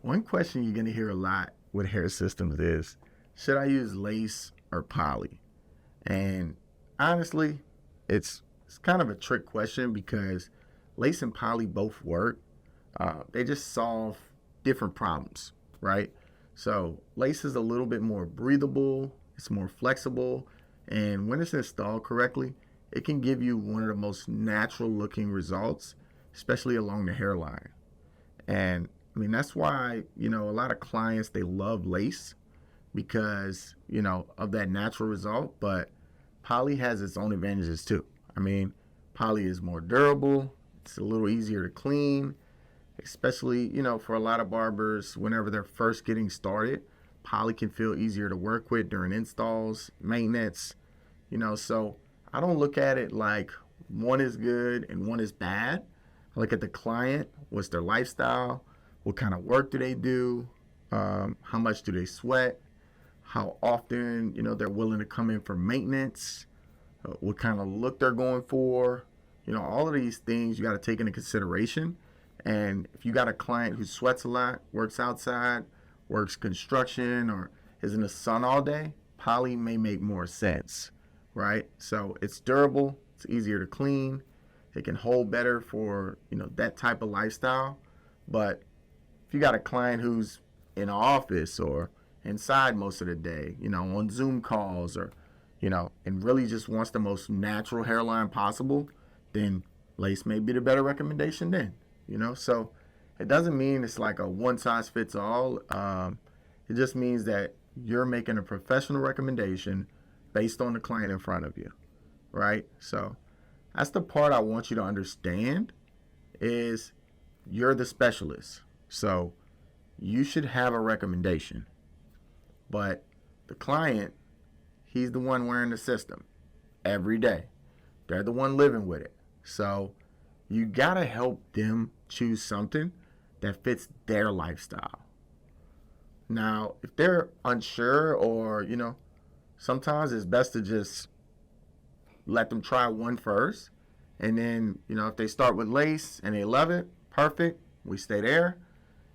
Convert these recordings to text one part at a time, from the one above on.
One question you're going to hear a lot with hair systems is, should I use lace or poly? And honestly, it's kind of a trick question because lace and poly both work. They just solve different problems, right? So lace is a little bit more breathable, it's more flexible, and when it's installed correctly, it can give you one of the most natural looking results, especially along the hairline. And I mean, that's why, a lot of clients, they love lace because, of that natural result. But poly has its own advantages too. I mean, poly is more durable, it's a little easier to clean, especially, for a lot of barbers, whenever they're first getting started, poly can feel easier to work with during installs, maintenance, so I don't look at it like one is good and one is bad. I look at the client, what's their lifestyle, what kind of work do they do, how much do they sweat, how often, they're willing to come in for maintenance, what kind of look they're going for. All of these things you got to take into consideration. And if you got a client who sweats a lot, works outside, works construction, or is in the sun all day, poly may make more sense, right? So it's durable, it's easier to clean, it can hold better for, that type of lifestyle. But if you got a client who's in an office or inside most of the day, on Zoom calls or, and really just wants the most natural hairline possible, then lace may be the better recommendation then, So it doesn't mean it's like a one size fits all. It just means that you're making a professional recommendation based on the client in front of you, right? So that's the part I want you to understand is you're the specialist. So you should have a recommendation. But the client, he's the one wearing the system every day. They're the one living with it. So you got to help them choose something that fits their lifestyle. Now, if they're unsure or, sometimes it's best to just let them try one first. And then, if they start with lace and they love it, perfect, we stay there.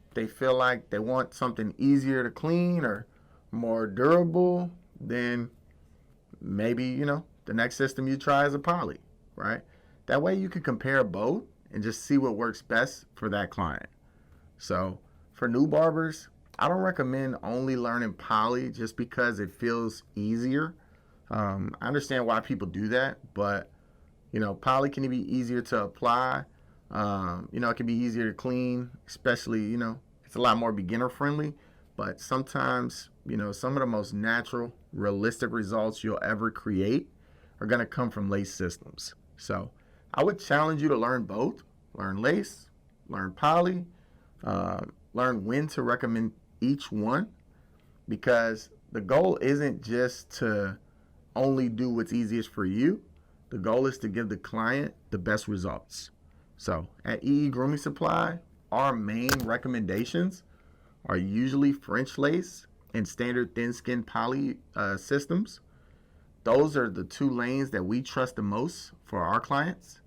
If they feel like they want something easier to clean or more durable, then maybe, the next system you try is a poly, right? That way you can compare both and just see what works best for that client. So for new barbers, I don't recommend only learning poly just because it feels easier. I understand why people do that, but poly can be easier to apply. It can be easier to clean, especially, it's a lot more beginner friendly. But sometimes, some of the most natural, realistic results you'll ever create are going to come from lace systems. So I would challenge you to learn both. Learn lace, learn poly, learn when to recommend each one, because the goal isn't just to only do what's easiest for you. The goal is to give the client the best results. So at EE Grooming Supply, our main recommendations are usually French lace and standard thin skin poly systems. Those are the two lanes that we trust the most for our clients.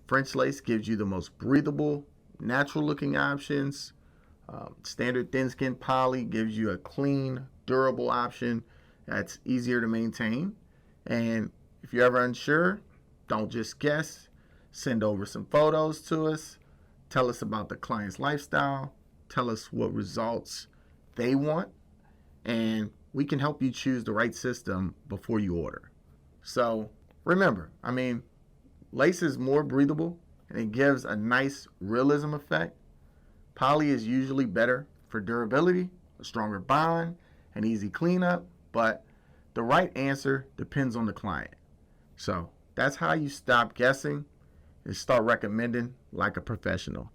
French lace gives you the most breathable, natural looking options. Standard thin skin poly gives you a clean, durable option that's easier to maintain. And if you're ever unsure, don't just guess. Send over some photos to us. Tell us about the client's lifestyle. Tell us what results they want. And we can help you choose the right system before you order. So remember, lace is more breathable and it gives a nice realism effect. Poly is usually better for durability, a stronger bond, an easy cleanup, but the right answer depends on the client. So that's how you stop guessing and start recommending like a professional.